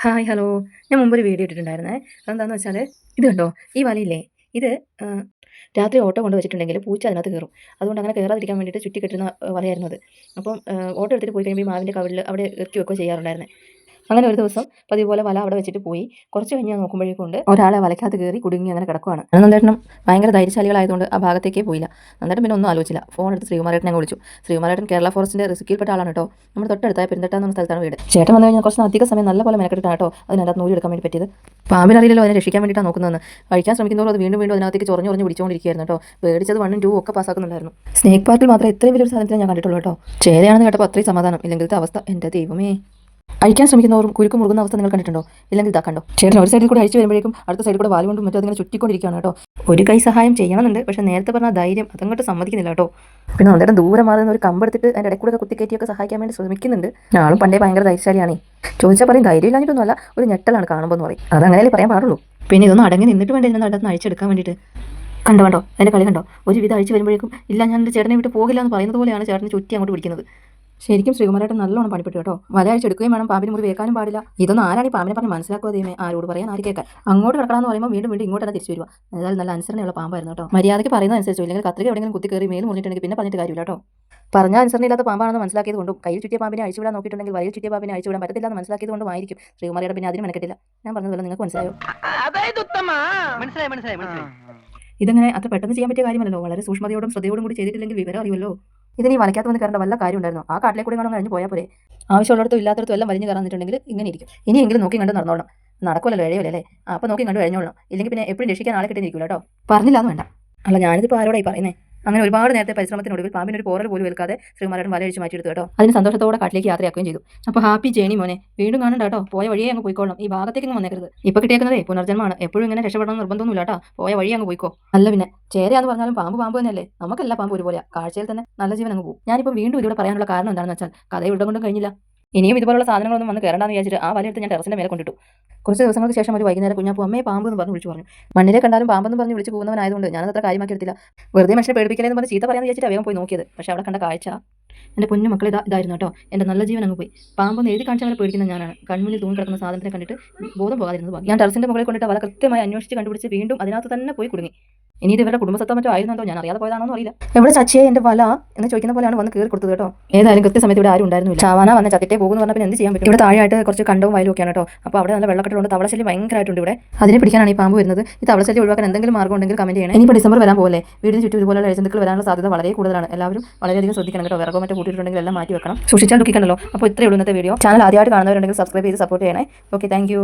Hi hello. ഞാൻ മുമ്പൊരു video ഇട്ടിട്ടുണ്ടായിരുന്നേ. അതെന്താണെന്ന് വെച്ചാൽ ഇത് കണ്ടോ, ഈ വലയില്ലേ ഇത് രാത്രി ഓട്ടോ കൊണ്ട് വെച്ചിട്ടുണ്ടെങ്കിൽ പൂച്ച അതിനകത്ത് കയറും. അതുകൊണ്ട് അങ്ങനെ കയറാതിരിക്കാൻ വേണ്ടിയിട്ട് ചുറ്റി കെട്ടുന്ന വലയായിരുന്നു അത്. അപ്പം ഓട്ടോ എടുത്തിട്ട് പോയി കഴിയുമ്പോൾ ഈ മാവിൻ്റെ കവിളിൽ അവിടെ ഇറക്കി വെക്കുകയോ ചെയ്യാറുണ്ടായിരുന്നേ. അങ്ങനെ ഒരു ദിവസം പതിവ് പോലെ വല അവിടെ വെച്ചിട്ട് പോയി. കുറച്ച് കഴിഞ്ഞ് ഞാൻ നോക്കുമ്പോഴേക്കൊണ്ട് ഒരാളെ വലയ്ക്കകത്ത് കയറി കുടുങ്ങി അങ്ങനെ കിടക്കുവാണ്. നന്ദേട്ടനും ഭയങ്കര ധൈര്യശാലികളായതുകൊണ്ട് ആ ഭാഗത്തേക്കേ പോയില്ല. നന്ദേട്ടൻ പിന്നെ ഒന്നും ആലോചിച്ചില്ല. ഫോൺ എടുത്ത് ശ്രീകുമാരേട്ടനെ അങ്ങ് വിളിച്ചു. ശ്രീകുമാരേട്ടൻ കേരള ഫോറസ്റ്റിൻ്റെ റിസ്ക്കിൽപ്പെട്ട ആളാണ് കേട്ടോ. നമ്മുടെ തൊട്ടടുത്തായ പെരുന്തട്ട എന്ന സ്ഥലത്താണ് വീട്. ചേട്ടൻ വന്നു കഴിഞ്ഞാൽ കുറച്ച് അധിക സമയം നല്ലപോലെ മെനക്കെട്ടിട്ടാണ് കേട്ടോ അതിനകത്ത് നൂല് എടുക്കാൻ വേണ്ടി പറ്റിയത്. പാമ്പിനറിയില്ലല്ലോ അതിനെ രക്ഷിക്കാൻ വേണ്ടിയിട്ടാണ് നോക്കുന്നതെന്ന്. കഴിക്കാൻ ശ്രമിക്കുന്നതോട് അത് വീണ്ടും വീണ്ടും അതിനകത്തേക്ക് ചൊറഞ്ഞ് പിടിച്ചുകൊണ്ടിരിക്കുകയായിരുന്നു കേട്ടോ. പേടിച്ചത് 1ഉം 2ഉം ഒക്കെ പാസ്സാക്കുന്നുണ്ടായിരുന്നു. സ്നേക്ക് പാർക്കിൽ മാത്രം ഇത്രയും വലിയൊരു സാധനത്തിന് ഞാൻ കണ്ടിട്ടുള്ളൂ കേട്ടോ. ചേരയാണെന്ന് കേട്ടപ്പോൾ അത്രയും സമാധാനം. ഇല്ലെങ്കിലത്തെ അവസ്ഥ എൻ്റെ ദൈവമേ. അഴിക്കാൻ ശ്രമിക്കുന്നവരും കുരുക്ക് മുറുകുന്ന അവസ്ഥ നിങ്ങൾ കണ്ടിട്ടുണ്ടോ? ഇല്ലെങ്കിൽ ഇതാ കണ്ടോ. ചേട്ടൻ ഒരു സൈഡിൽ കൂടെ അഴിച്ചു വരുമ്പോഴേക്കും അടുത്ത സൈഡിൽ കൂടെ വാൽ കൊണ്ടും മറ്റും അതിങ്ങനെ ചുറ്റിക്കൊണ്ടിരിക്കുകയാണ് കേട്ടോ. ഒരു കൈ സഹായം ചെയ്യണമെന്നുണ്ട്, പക്ഷേ നേരത്തെ പറഞ്ഞ ധൈര്യം അതങ്ങോട്ട് സമ്മതിക്കുന്നില്ല കേട്ടോ. പിന്നെ നന്ദേട്ടൻ ദൂരെ മാറുന്ന ഒരു കമ്പെടുത്തിട്ട് അതിൻ്റെ ഇടയ്ക്കൂടെ കുത്തിക്കയറ്റിയൊക്കെ സഹായിക്കാൻ വേണ്ടി ശ്രമിക്കുന്നുണ്ട്. ആളും പണ്ടേ ഭയങ്കര ധൈര്യശാലിയാണേ. ചോദിച്ചാൽ പറയും ധൈര്യം ഇല്ലാഞ്ഞിട്ടൊന്നുമല്ല, ഒരു ഞെട്ടലാണ് കാണുമ്പോൾ എന്ന് പറയും. അതങ്ങനെയല്ലേ പറയാൻ പാടുള്ളൂ. പിന്നെ ഇതൊന്നും അടങ്ങി നിന്നിട്ട് വേണ്ടി ഇതിനെ നടന്ന് അഴിച്ചെടുക്കാൻ വേണ്ടിയിട്ട്. കണ്ടോ കണ്ടോ അതിൻ്റെ കളി കണ്ടോ. ഒരുവിധം അഴിച്ച് വരുമ്പോഴേക്കും ഇല്ല ഞാൻ എൻ്റെ ചേട്ടനെ വിട്ട് പോകില്ല എന്ന് പറയുന്നത് പോലെയാണ് ചേട്ടനെ ചുറ്റി അങ്ങോട്ട് പിടിക്കുന്നത്. ശരിക്കും ശ്രീകുമാരേട്ടൻ നല്ലോണം പണിപ്പെട്ടു കേട്ടോ. വല അഴിച്ചെടുക്കുകയും വേണം, പാമ്പിന് മുറി വേക്കാനും പാടില്ല. ഇതൊന്നും ആരാണ് ഈ പാമ്പിനെ പറഞ്ഞ് മനസ്സിലാക്കുക ദൈവമേ, ആരോട് പറയാൻ ആര് കേൾക്കാൻ. അങ്ങോട്ട് കിടക്കണമെന്ന് പറയുമ്പോൾ വീണ്ടും വീണ്ടും ഇങ്ങോട്ട് തന്നെ തിരിച്ചു വരിക. അതായത് നല്ല അനുസരണയുള്ള പാമ്പായിരുന്നു കേട്ടോ. മര്യാദയ്ക്ക് പറയുന്നത് അനുസരിച്ചു, ഇല്ലെങ്കിൽ കത്രിക എവിടെയെങ്കിലും കുത്തി കയറി മേൽ മുറിഞ്ഞിട്ടുണ്ടെങ്കിൽ പിന്നെ പറഞ്ഞിട്ട് കാര്യമില്ല കേട്ടോ. പറഞ്ഞ അനുസരണയില്ലാത്ത പാമ്പാണെന്ന് മനസ്സിലാക്കിയത് കൊണ്ടും കയ്യിൽ ചുറ്റിയ പാമ്പിനെ അഴിച്ചുവിടാൻ നോക്കിയിട്ടുണ്ടെങ്കിൽ വലയിൽ ചുറ്റിയ പാമ്പിനെ അഴിച്ചുവിടാൻ പറ്റത്തില്ല എന്ന് മനസ്സിലാക്കിയത് കൊണ്ടുമായിരിക്കും ശ്രീകുമാരേട്ടൻ പിന്നെ അതിന് മെനക്കെട്ടില്ല. ഞാൻ പറഞ്ഞതുപോലെ നിങ്ങൾക്ക് മനസ്സിലായോ? ഇതങ്ങനെ അത്ര പെട്ടെന്ന് ചെയ്യാൻ പറ്റിയ കാര്യമല്ലോ. വളരെ സൂക്ഷ്മതയോടും ശ്രദ്ധയോടും കൂടി ചെയ്തിട്ടില്ലെങ്കിൽ വിവരം അറിയുമല്ലോ. ഇതിന് ഈ വലയ്ക്കകത്ത് വന്ന് കയറേണ്ട വല്ല കാര്യം ഉണ്ടായിരുന്നു? ആ കാട്ടിലെ കൂടി കാണാൻ കഴിഞ്ഞ് പോയാൽ പോരെ. ആവശ്യമുള്ളിടത്തും ഇല്ലാത്തടത്തും എല്ലാം വലിഞ്ഞ് കയറാന്നിട്ടുണ്ടെങ്കിൽ ഇങ്ങനെ ഇരിക്കും. ഇനിയെങ്കിലും നോക്കി കണ്ട് നടന്നോളണം. നടക്കുമല്ലോ എഴയല്ലേ അല്ലേ? അപ്പോൾ നോക്കി കണ്ട് കഴിഞ്ഞോളണം. ഇല്ലെങ്കിൽ പിന്നെ എപ്പോഴും രക്ഷിക്കാൻ ആളെ കിട്ടിയിരിക്കില്ല കേട്ടോ. പറഞ്ഞില്ലാന്ന് വേണ്ട. അല്ല ഞാനിതിപ്പോൾ ആരോടായി പറയുന്നത്? അങ്ങനെ ഒരുപാട് നേരത്തെ പരിശ്രമത്തിനൊടുവിൽ പാമ്പിനൊരു പോറൽ പോലും വെൽക്കാതെ ശ്രീകുമാരേട്ടൻ വല അഴിച്ച് മാറ്റിയെടുത്തു കേട്ടോ. അതിന് സന്തോഷത്തോടെ കാട്ടിലേക്ക് യാത്രയാക്കുകയും ചെയ്തു. അപ്പോൾ ഹാപ്പി ജേണി മോനെ. വീണ്ടും കാണണ്ട കേട്ടോ. പോയ വഴിയെ അങ്ങ് പോയിക്കോളണം. ഈ ഭാഗത്തേക്ക് വന്നേക്കരുത്. ഇപ്പോൾ കിട്ടിയേക്കുന്നതേ പുനർജന്മമാണ്. എപ്പോഴും ഇങ്ങനെ രക്ഷപ്പെടണം നിർബന്ധമൊന്നുമില്ല കേട്ടോ. പോയ വഴി അങ്ങ് പോയിക്കോ. അല്ല പിന്നെ ചേരയാന്ന് പറഞ്ഞാലും പാമ്പ് പാമ്പ് തന്നെയല്ലേ. നമുക്കെല്ലാം പാമ്പ് ഒരുപോലെയാണ്. കാഴ്ചയിൽ തന്നെ നല്ല ജീവൻ അങ്ങ് പോകും. ഞാനിപ്പോൾ വീണ്ടും ഇതിലൂടെ പറയാനുള്ള കാരണം എന്താണെന്ന് വെച്ചാൽ കഥ ഇവിടെ കൊണ്ടും കഴിഞ്ഞില്ല. ഇനിയും ഇതുപോലുള്ള സാധനങ്ങളൊന്നും വന്ന് കയറണ്ടെന്ന് വിചാരിച്ചിട്ട് ആ വലയെടുത്ത് ഞാൻ ടെറസിൻ്റെ മേലെ കൊണ്ടിട്ടു. കുറച്ച് ദിവസങ്ങൾക്ക് ശേഷം ഒരു വൈകുന്നേരം കുഞ്ഞാപ്പൂ അമ്മയെ പാമ്പ് എന്ന് പറഞ്ഞ് വിളിച്ചു പറഞ്ഞു. മണ്ണിലെ കണ്ടാലും പാമ്പെന്ന് പറഞ്ഞ് വിളിച്ചു പോകുന്നവനായതുകൊണ്ട് ഞാനത് അത്ര കാര്യമാക്കി എടുത്തില്ല. വെറുതെ മനുഷ്യനെ പേടിപ്പിക്കലെന്ന് പറഞ്ഞ് ചീത്ത പറയാന്ന് വിചാരിച്ചിട്ട് വേഗം പോയി നോക്കിയത്. പക്ഷേ അവിടെ കണ്ട കാഴ്ച എൻ്റെ പൊന്നു മക്കൾ ഇതായിരുന്നു കേട്ടോ. എൻ്റെ നല്ല ജീവൻ അങ്ങ് പോയി. പാമ്പൊന്ന് എഴുതി കാണിച്ച് അങ്ങനെ പേടിക്കുന്ന ഞാനാണ്. കൺമുന്നിൽ തൂങ്ങി കിടക്കുന്ന സാധനത്തിനെ കണ്ടിട്ട് ബോധം പോകാതിരുന്നത് ഭാഗ്യം. ഞാൻ ടെറസിൻ്റെ മുകളിൽ കൊണ്ടിട്ട് വല കൃത്യമായി അന്വേഷിച്ച് കണ്ടുപിടിച്ച് വീണ്ടും അതിനകത്ത് തന്നെ പോയി കുടുങ്ങി. ഇനി ഇത് ഇവരുടെ കുടുംബസത്തോ മറ്റോ ആയിരുന്നോ, ഞാൻ അറിയാതെ പോയതാണോ അറിയില്ല. എവിടെ ചച്ചിയെ എൻ്റെ വല എന്ന് ചോദിക്കുന്ന പോലെയാണ് വന്ന് കയറി കൊടുത്തത് കേട്ടോ. ഏതായാലും കൃത്യസമയത്ത് ഇവിടെ ആരും ഉണ്ടായിരുന്നില്ല. ചാവാന വന്ന ചത്തിട്ടേ പോകുന്നു പറഞ്ഞാൽ പിന്നെ എന്ത് ചെയ്യാൻ പറ്റും? ഇവിടെ താഴെയായിട്ട് കുറച്ച് കണ്ടവും വയലും ഒക്കെയാണ് കേട്ടോ. അപ്പോൾ അവിടെ നല്ല വെള്ളക്കെട്ടുണ്ട്. തവളശല്യം ഭയങ്കരമായിട്ടുണ്ട് ഇവിടെ. അതിനെ പിടിക്കാനാണ് ഈ പാമ്പ് വരുന്നത്. ഈ തവളശല്യം ഒഴിവാക്കാൻ എന്തെങ്കിലും മാർഗ്ഗം ഉണ്ടെങ്കിൽ കമന്റ് ചെയ്യണം. ഇനിയിപ്പോൾ ഡിസംബർ വരാൻ പോലെ വീടിന് ചുറ്റും ഇതുപോലെ ഇഴജന്തുക്കൾ വരാനുള്ള സാധ്യത വളരെ കൂടുതലാണ്. എല്ലാവരും വളരെയധികം ശ്രദ്ധിക്കണം കേട്ടോ. വിറകോ മറ്റോ കൂട്ടിയിട്ടുണ്ടെങ്കിൽ എല്ലാം മാറ്റി വെക്കണം. സൂക്ഷിച്ചാൽ ദുഃഖിക്കണല്ലോ. അപ്പോൾ ഇത്രയേ ഉള്ളൂ ഇന്നത്തെ വീഡിയോ. ചാനൽ ആദ്യമായിട്ട് കാണുന്നവരുണ്ടെങ്കിൽ സബ്സ്ക്രൈബ് ചെയ്ത് സപ്പോർട്ട് ചെയ്യണേ. Okay, thank